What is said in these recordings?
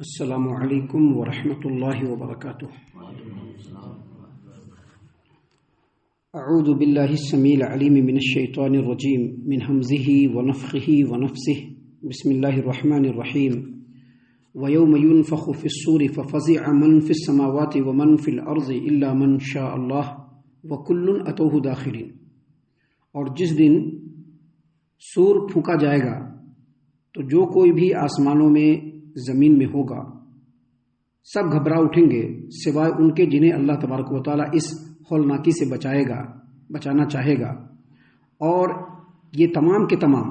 السلام علیکم ورحمۃ اللہ وبرکاتہ۔ اعوذ باللہ السمیع العلیم من الشیطان الرجیم من حمزہ ونفخہ ونفثہ بسم اللہ الرحمن الرحیم ویوم ينفخ فی الصور ففزع من فی السماوات ومن فی الارض الا من شاء اللہ وکل اتوہ داخرین۔ اور جس دن سور پھونکا جائے گا تو جو کوئی بھی آسمانوں میں زمین میں ہوگا سب گھبرا اٹھیں گے سوائے ان کے جنہیں اللہ تبارک و تعالیٰ اس ہولناکی سے بچانا چاہے گا، اور یہ تمام کے تمام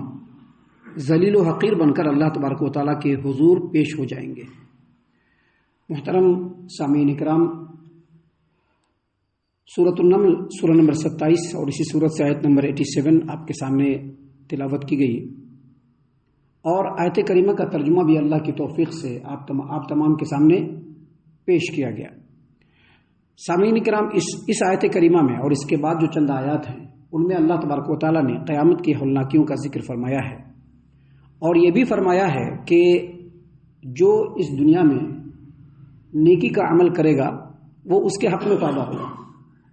ذلیل و حقیر بن کر اللہ تبارک و تعالیٰ کے حضور پیش ہو جائیں گے۔ محترم سامعین اکرام، سورۃ النمل سورہ نمبر 27 اور اسی سورت سے آیت نمبر 87 آپ کے سامنے تلاوت کی گئی، اور آیت کریمہ کا ترجمہ بھی اللہ کی توفیق سے آپ تمام کے سامنے پیش کیا گیا۔ سامعین کرام، اس آیت کریمہ میں اور اس کے بعد جو چند آیات ہیں ان میں اللہ تبارک و تعالیٰ نے قیامت کی ہولناکیوں کا ذکر فرمایا ہے، اور یہ بھی فرمایا ہے کہ جو اس دنیا میں نیکی کا عمل کرے گا وہ اس کے حق میں پیدا ہوگا،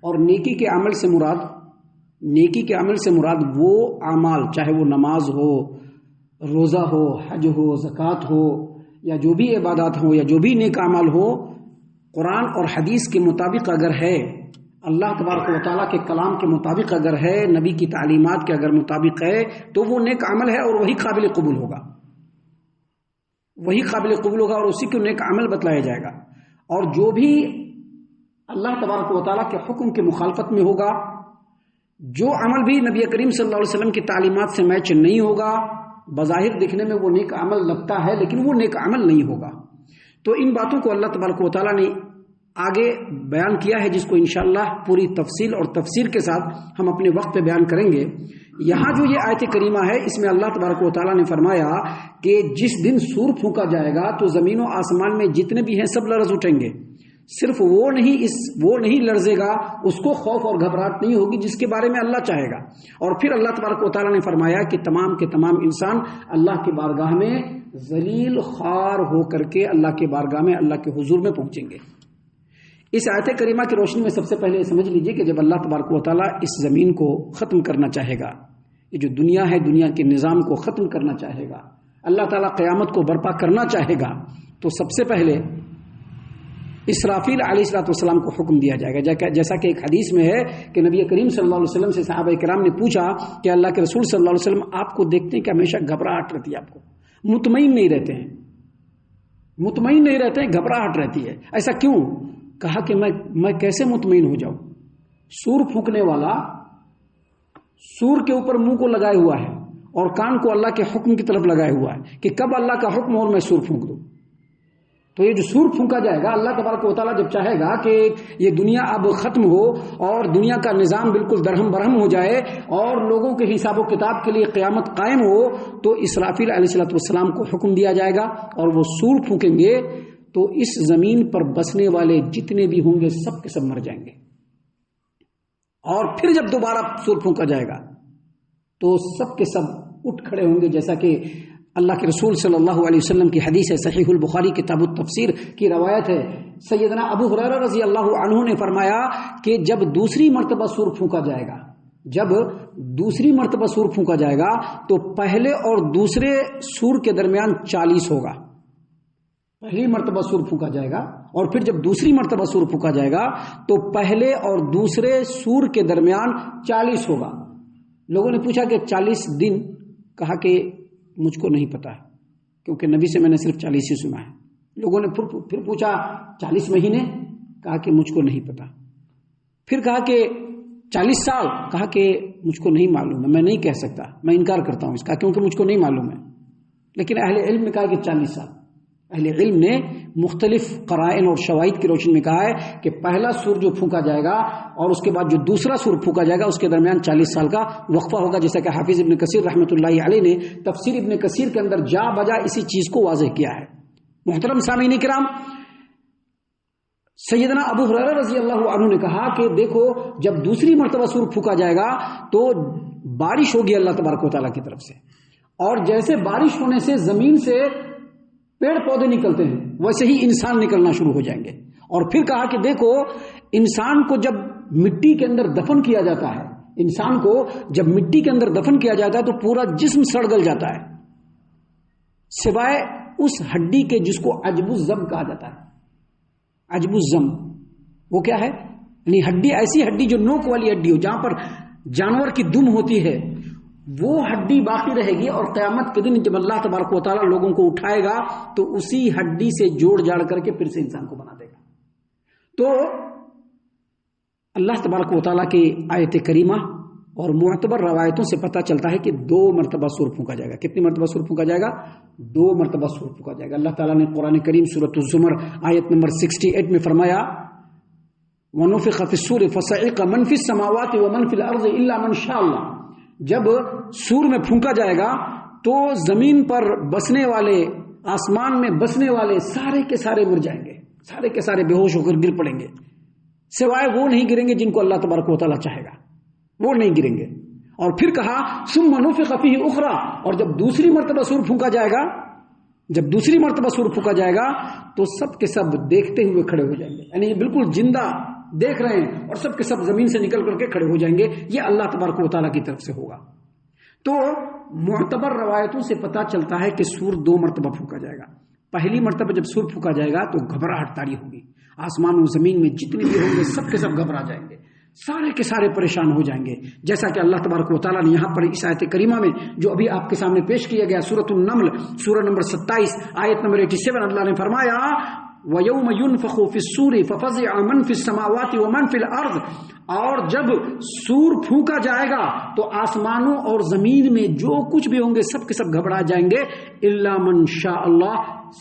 اور نیکی کے عمل سے مراد وہ اعمال، چاہے وہ نماز ہو، روزہ ہو، حج ہو، زکوٰۃ ہو، یا جو بھی عبادات ہو یا جو بھی نیک اعمال ہو، قرآن اور حدیث کے مطابق اگر ہے، اللہ تبارک و تعالیٰ کے کلام کے مطابق اگر ہے، نبی کی تعلیمات کے اگر مطابق ہے تو وہ نیک عمل ہے اور وہی قابل قبول ہوگا، اور اسی کو نیک عمل بتلایا جائے گا۔ اور جو بھی اللہ تبارک و تعالیٰ کے حکم کے مخالفت میں ہوگا، جو عمل بھی نبی کریم صلی اللہ علیہ وسلم کی تعلیمات سے میچ نہیں ہوگا، بظاہر دیکھنے میں وہ نیک عمل لگتا ہے لیکن وہ نیک عمل نہیں ہوگا۔ تو ان باتوں کو اللہ تبارک و تعالیٰ نے آگے بیان کیا ہے، جس کو انشاءاللہ پوری تفصیل اور تفسیر کے ساتھ ہم اپنے وقت پہ بیان کریں گے۔ یہاں جو یہ آیت کریمہ ہے اس میں اللہ تبارک و تعالیٰ نے فرمایا کہ جس دن سور پھونکا جائے گا تو زمین و آسمان میں جتنے بھی ہیں سب لرز اٹھیں گے، صرف وہ نہیں لرزے گا، اس کو خوف اور گھبراہٹ نہیں ہوگی جس کے بارے میں اللہ چاہے گا۔ اور پھر اللہ تبارک و تعالیٰ نے فرمایا کہ تمام کے تمام انسان اللہ کی بارگاہ میں ذلیل خوار ہو کر کے اللہ کی بارگاہ میں اللہ کے حضور میں پہنچیں گے۔ اس آیت کریمہ کی روشنی میں سب سے پہلے سمجھ لیجئے کہ جب اللہ تبارک و تعالیٰ اس زمین کو ختم کرنا چاہے گا، یہ جو دنیا ہے، دنیا کے نظام کو ختم کرنا چاہے گا، اللہ تعالیٰ قیامت کو برپا کرنا چاہے گا، تو سب سے پہلے اسرافیل علیہ السلام کو حکم دیا جائے گا، جیسا کہ ایک حدیث میں ہے کہ نبی کریم صلی اللہ علیہ وسلم سے صحابہ کرام نے پوچھا کہ اللہ کے رسول صلی اللہ علیہ وسلم، آپ کو دیکھتے ہیں کہ ہمیشہ گھبراہٹ رہتی ہے، آپ کو مطمئن نہیں رہتے ہیں، گھبراہٹ رہتی ہے، ایسا کیوں؟ کہا کہ میں کیسے مطمئن ہو جاؤں؟ سور پھونکنے والا سور کے اوپر منہ کو لگائے ہوا ہے اور کان کو اللہ کے حکم کی طرف لگائے ہوا ہے کہ کب اللہ کا حکم اور میں سور پھونک دوں۔ تو یہ جو سور پھونکا جائے گا، اللہ تبارک و تعالیٰ جب چاہے گا کہ یہ دنیا اب ختم ہو اور دنیا کا نظام بالکل درہم برہم ہو جائے اور لوگوں کے حساب و کتاب کے لیے قیامت قائم ہو، تو اسرافیل علیہ السلام کو حکم دیا جائے گا اور وہ سور پھونکیں گے تو اس زمین پر بسنے والے جتنے بھی ہوں گے سب کے سب مر جائیں گے۔ اور پھر جب دوبارہ سور پھونکا جائے گا تو سب کے سب اٹھ کھڑے ہوں گے، جیسا کہ اللہ کے رسول صلی اللہ علیہ وسلم کی حدیث ہے، صحیح البخاری کتاب التفسیر کی روایت ہے، سیدنا ابو ہریرہ رضی اللہ عنہ نے فرمایا کہ جب دوسری مرتبہ سور پھونکا جائے گا تو پہلے اور دوسرے سور کے درمیان 40 ہوگا۔ پہلی مرتبہ سور پھونکا جائے گا اور پھر جب دوسری مرتبہ سور پھونکا جائے گا تو پہلے اور دوسرے سور کے درمیان 40 ہوگا۔ لوگوں نے پوچھا کہ 40 دن، کہا کہ مجھ کو نہیں پتا ہے، کیونکہ نبی سے میں نے صرف 40 ہی سنا ہے۔ لوگوں نے پھر پوچھا 40 مہینے، کہا کہ مجھ کو نہیں پتا۔ پھر کہا کہ 40 سال، کہا کہ مجھ کو نہیں معلوم ہے، میں نہیں کہہ سکتا، میں انکار کرتا ہوں اس کا کیونکہ مجھ کو نہیں معلوم ہے۔ لیکن اہل علم نے کہا کہ 40 سال۔ اہل علم نے مختلف قرائن اور شواہد کی روشنی میں کہا ہے کہ پہلا سور جو پھونکا جائے گا اور اس کے بعد جو دوسرا سور پھونکا جائے گا اس کے درمیان 40 سال کا وقفہ ہوگا، جیسا کہ حافظ ابن کثیر رحمۃ اللہ علیہ نے تفسیر ابن کثیر کے اندر جا بجا اسی چیز کو واضح کیا ہے۔ محترم سامعین کرام، سیدنا ابو ہریرہ رضی اللہ عنہ نے کہا کہ دیکھو، جب دوسری مرتبہ سور پھونکا جائے گا تو بارش ہوگی اللہ تبارک و تعالیٰ کی طرف سے، اور جیسے بارش ہونے سے زمین سے پیڑ پودے نکلتے ہیں ویسے ہی انسان نکلنا شروع ہو جائیں گے. اور پھر کہا کہ دیکھو انسان کو جب مٹی کے اندر دفن کیا جاتا ہے، انسان کو جب مٹی کے اندر دفن کیا جاتا ہے تو پورا جسم سڑ گل جاتا ہے سوائے اس ہڈی کے جس کو عجب الزم کہا جاتا ہے. عجب الزم وہ کیا ہے؟ یعنی ہڈی، ایسی ہڈی جو نوک والی ہڈی ہو، جہاں پر جانور کی دم ہوتی ہے وہ ہڈی باقی رہے گی. اور قیامت کے دن جب اللہ تبارک و تعالیٰ لوگوں کو اٹھائے گا تو اسی ہڈی سے جوڑ جاڑ کر کے پھر سے انسان کو بنا دے گا. تو اللہ تبارک و تعالیٰ کی آیت کریمہ اور معتبر روایتوں سے پتہ چلتا ہے کہ 2 مرتبہ سور پھونکا جائے گا. کتنی مرتبہ سور پھونکا جائے گا؟ 2 مرتبہ سور پھونکا جائے گا. اللہ تعالیٰ نے قرآن کریم سورۃ الزمر آیت نمبر 68 میں فرمایا وَنُفِخَ فِي الصُّورِ فَصَعِقَ مَنْ فِي السَّمَاوَاتِ وَمَنْ فِي الْأَرْضِ إِلَّا مَنْ شَاءَ اللَّهُ. جب سور میں پھونکا جائے گا تو زمین پر بسنے والے، آسمان میں بسنے والے سارے کے سارے مر جائیں گے، سارے کے سارے بے ہوش ہو کر گر پڑیں گے، سوائے وہ نہیں گریں گے جن کو اللہ تبارک و تعالیٰ چاہے گا، وہ نہیں گریں گے. اور پھر کہا ثم نفخ فیہ اخری، اور جب دوسری مرتبہ سور پھونکا جائے گا، جب دوسری مرتبہ سور پھونکا جائے گا تو سب کے سب دیکھتے ہوئے کھڑے ہو جائیں گے، یعنی بالکل زندہ دیکھ رہے ہیں اور سب کے سب زمین سے نکل کر کے کھڑے ہو جائیں گے. یہ اللہ تبارک و تعالیٰ کی طرف سے ہوگا. تو معتبر روایتوں سے پتہ چلتا ہے کہ سور 2 مرتبہ پھونکا جائے گا. پہلی مرتبہ جب سور پھونکا جائے گا تو گھبراہٹ طاری ہوگی، آسمان و زمین میں جتنے بھی ہوں گے سب کے سب گھبرا جائیں گے، سارے کے سارے پریشان ہو جائیں گے. جیسا کہ اللہ تبارک و تعالیٰ نے یہاں پر اس آیت کریمہ میں جو ابھی آپ کے سامنے پیش کیا گیا سورۃ النمل سورہ نمبر 27 آیت نمبر 87، اللہ نے فرمایا وَيَوْمَ يُنْفَخُ فِي الصُّورِ فَفَزِعَ مَنْ فِي السَّمَاوَاتِ وَمَنْ فِي الْأَرْضِ، اور جب سور پھونکا جائے گا تو آسمانوں اور زمین میں جو کچھ بھی ہوں گے سب کے سب گھبرا جائیں گے، الا من شاء اللہ،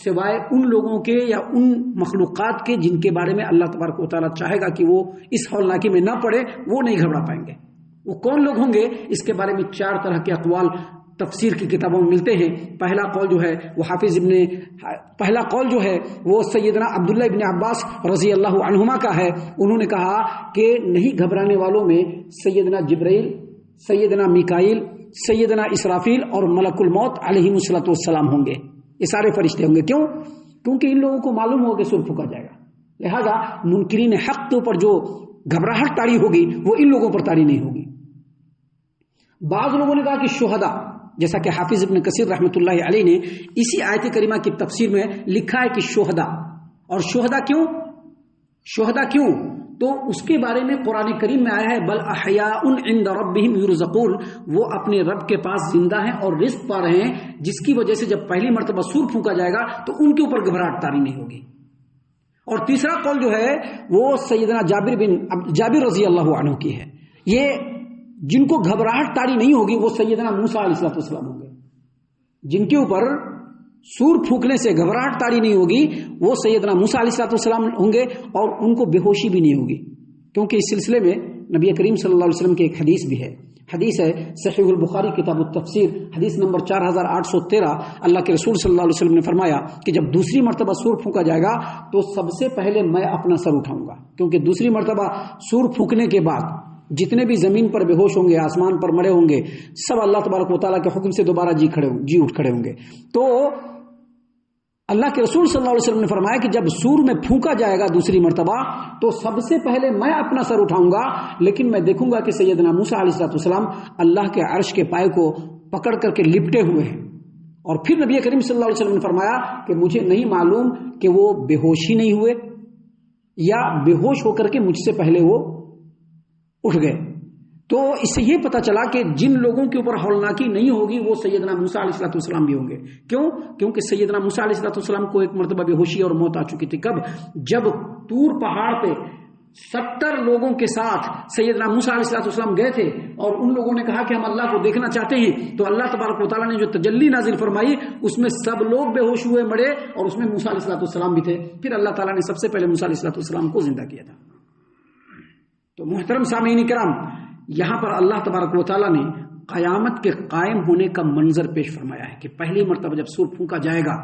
سوائے ان لوگوں کے یا ان مخلوقات کے جن کے بارے میں اللہ تبارک و تعالیٰ چاہے گا کہ وہ اس ہولناکی میں نہ پڑے، وہ نہیں گھبرا پائیں گے. وہ کون لوگ ہوں گے؟ اس کے بارے میں 4 طرح کے اقوال تفسیر کی کتابوں میں ملتے ہیں. پہلا قول جو ہے وہ سیدنا عبداللہ ابن عباس رضی اللہ عنہما کا ہے. انہوں نے کہا کہ نہیں گھبرانے والوں میں سیدنا جبرائیل، سیدنا میکائیل، سیدنا اسرافیل اور ملک الموت علیہ الصلوۃ والسلام ہوں گے. یہ سارے فرشتے ہوں گے. کیوں؟ کیونکہ ان لوگوں کو معلوم ہوگا کہ سور پھونکا جائے گا، لہذا منکرین حق کے اوپر جو گھبراہٹ طاری ہوگی وہ ان لوگوں پر طاری نہیں ہوگی. بعض لوگوں نے کہا کہ شہداء، جیسا کہ حافظ ابن کثیر رحمۃ اللہ علیہ نے اسی آیت کریمہ کی تفسیر میں لکھا ہے کہ شہداء. اور شہداء کیوں؟ تو اس کے بارے میں قرآن کریم میں آیا ہے بل احیاء عند ربہم یرزقون، وہ اپنے رب کے پاس زندہ ہیں اور رزق پا رہے ہیں، جس کی وجہ سے جب پہلی مرتبہ سور پھونکا جائے گا تو ان کے اوپر گھبراہٹ طاری نہیں ہوگی. اور تیسرا قول جو ہے وہ سیدنا جابر رضی اللہ عنہ کی ہے. یہ جن کو گھبراہٹ طاری نہیں ہوگی وہ سیدنا موسیٰ علیہ السلام ہوں گے. جن کے اوپر سور پھونکنے سے گھبراہٹ طاری نہیں ہوگی وہ سیدنا موسیٰ علیہ السلام ہوں گے، اور ان کو بے ہوشی بھی نہیں ہوگی. کیونکہ اس سلسلے میں نبی کریم صلی اللہ علیہ وسلم کی ایک حدیث بھی ہے. حدیث ہے صحیح البخاری کتاب التفسیر حدیث نمبر 4813. اللہ کے رسول صلی اللہ علیہ وسلم نے فرمایا کہ جب دوسری مرتبہ سور پھونکا جائے گا تو سب سے پہلے میں اپنا سر اٹھاؤں گا، کیونکہ دوسری مرتبہ سور پھونکنے کے بعد جتنے بھی زمین پر بے ہوش ہوں گے، آسمان پر مرے ہوں گے، سب اللہ تبارک و تعالیٰ کے حکم سے دوبارہ جی اٹھ کھڑے ہوں گے. تو اللہ کے رسول صلی اللہ علیہ وسلم نے فرمایا کہ جب سور میں پھونکا جائے گا دوسری مرتبہ تو سب سے پہلے میں اپنا سر اٹھاؤں گا، لیکن میں دیکھوں گا کہ سیدنا موسیٰ علیہ السلام اللہ کے عرش کے پائے کو پکڑ کر کے لپٹے ہوئے ہیں. اور پھر نبی کریم صلی اللہ علیہ وسلم نے فرمایا کہ مجھے نہیں معلوم کہ وہ بے ہوش ہی نہیں ہوئے یا بے ہوش ہو کر کے مجھ سے پہلے وہ اٹھ گئے. تو اس سے یہ پتہ چلا کہ جن لوگوں کے اوپر ہولناکی نہیں ہوگی وہ سیدنا موسیٰ علیہ السلام بھی ہوں گے. کیوں؟ کیونکہ سیدنا موسیٰ علیہ السلام کو ایک مرتبہ بے ہوشی اور موت آ چکی تھی. کب؟ جب طور پہاڑ پہ 70 لوگوں کے ساتھ سیدنا موسیٰ علیہ السلام گئے تھے اور ان لوگوں نے کہا کہ ہم اللہ کو دیکھنا چاہتے ہیں، تو اللہ تبارک و تعالیٰ نے جو تجلی نازل فرمائی اس میں سب لوگ بے ہوش ہوئے مرے اور اس میں موسیٰ علیہ السلام بھی تھے. پھر اللہ تعالیٰ نے سب سے پہلے موسیٰ علیہ السلام کو زندہ کیا تھا. تو محترم سامعین کرام، یہاں پر اللہ تبارک و تعالیٰ نے قیامت کے قائم ہونے کا منظر پیش فرمایا ہے کہ پہلی مرتبہ جب سور پھونکا جائے گا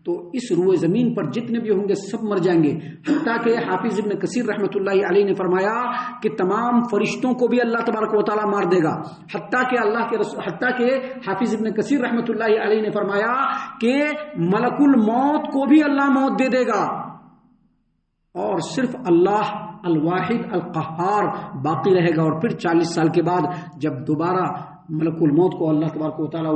تو اس روئے زمین پر جتنے بھی ہوں گے سب مر جائیں گے، حتیٰ کہ حافظ ابن کثیر رحمۃ اللہ علیہ نے فرمایا کہ تمام فرشتوں کو بھی اللہ تبارک و تعالیٰ مار دے گا، حتیٰ کہ حافظ ابن کثیر رحمۃ اللہ علیہ نے فرمایا کہ ملک الموت کو بھی اللہ موت دے دے گا، اور صرف اللہ الواحد القہار باقی رہے گا۔ اور پھر 40 سال کے بعد جب دوبارہ ملک الموت کو اللہ تبارک و تعالیٰ،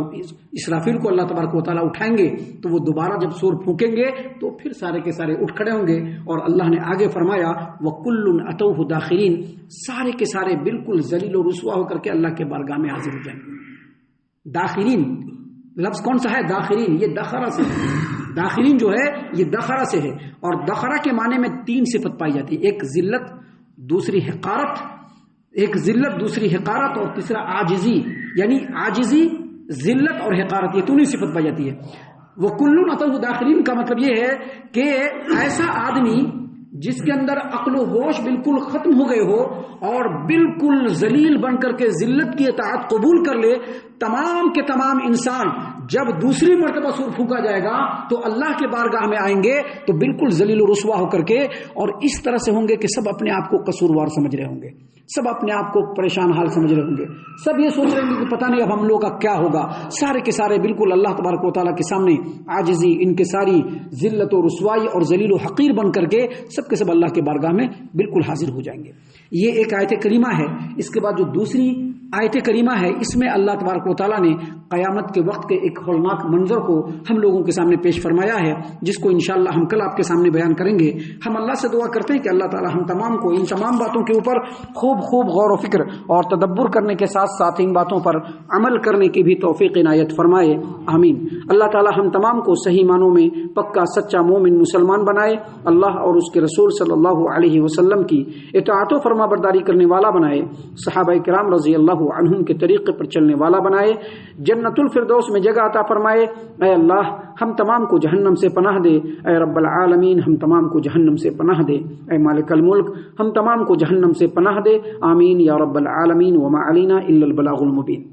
اسرافیل کو اللہ تبارک و تعالیٰ اٹھائیں گے، تو وہ دوبارہ جب سور پھونکیں گے تو پھر سارے کے سارے اٹھ کھڑے ہوں گے، اور اللہ نے آگے فرمایا وَكُلٌّ أَتَوْهُ دَاخِرِينَ، سارے کے سارے بالکل ذلیل و رسوا ہو کر کے اللہ کے بارگاہ میں حاضر ہو جائیں گے۔ داخرین لفظ کون سا ہے؟ داخرین، یہ دخرہ سے ہے، داخرین جو ہے یہ دخرہ سے ہے، اور دخرہ کے معنی میں 3 صفت پائی جاتی ہے، ایک ذلت، دوسری حقارت، دوسری حقارت، اور تیسرا عاجزی، یعنی عاجزی، ذلت اور حقارت، یہ تینوں صفت پائی جاتی ہے۔ وہ کلن اتوہ داخرین کا مطلب یہ ہے کہ ایسا آدمی جس کے اندر عقل و ہوش بالکل ختم ہو گئے ہو اور بالکل ذلیل بن کر کے ذلت کی اطاعت قبول کر لے، تمام کے تمام انسان جب دوسری مرتبہ سور پھونکا جائے گا تو اللہ کے بارگاہ میں آئیں گے تو بالکل ذلیل و رسوا ہو کر کے، اور اس طرح سے ہوں گے کہ سب اپنے آپ کو قصوروار سمجھ رہے ہوں گے، سب اپنے آپ کو پریشان حال سمجھ رہے ہوں گے، سب یہ سوچ رہے ہوں گے کہ پتہ نہیں اب ہم لوگوں کا کیا ہوگا، سارے کے سارے بالکل اللہ تبارک و تعالیٰ کے سامنے عاجزی، ان کے ساری ذلت و رسوائی اور ذلیل و حقیر بن کر کے سب کے سب اللہ کے بارگاہ میں بالکل حاضر ہو جائیں گے۔ یہ ایک آیت کریمہ ہے۔ اس کے بعد جو دوسری آیت کریمہ ہے، اس میں اللہ تبارک و تعالیٰ نے قیامت کے وقت کے ایک ہولناک منظر کو ہم لوگوں کے سامنے پیش فرمایا ہے، جس کو انشاءاللہ ہم کل آپ کے سامنے بیان کریں گے۔ ہم اللہ سے دعا کرتے ہیں کہ اللہ تعالیٰ ہم تمام کو ان تمام باتوں کے اوپر خوب غور و فکر اور تدبر کرنے کے ساتھ ساتھ ان باتوں پر عمل کرنے کی بھی توفیق عنایت فرمائے، آمین۔ اللہ تعالیٰ ہم تمام کو صحیح معنوں میں پکا سچا مومن مسلمان بنائے، اللہ اور اس کے رسول صلی اللہ علیہ وسلم کی اطاعت و فرما برداری کرنے والا بنائے، صحابہ کرام رضی اللہ عنہم کے طریقے پر چلنے والا بنائے، جنت الفردوس میں جگہ عطا فرمائے۔ اے اللہ ہم تمام کو جہنم سے پناہ دے، اے رب العالمین ہم تمام کو جہنم سے پناہ دے، اے مالک الملک ہم تمام کو جہنم سے پناہ دے، آمین یا رب العالمین۔ وما علینا الا البلاغ المبین۔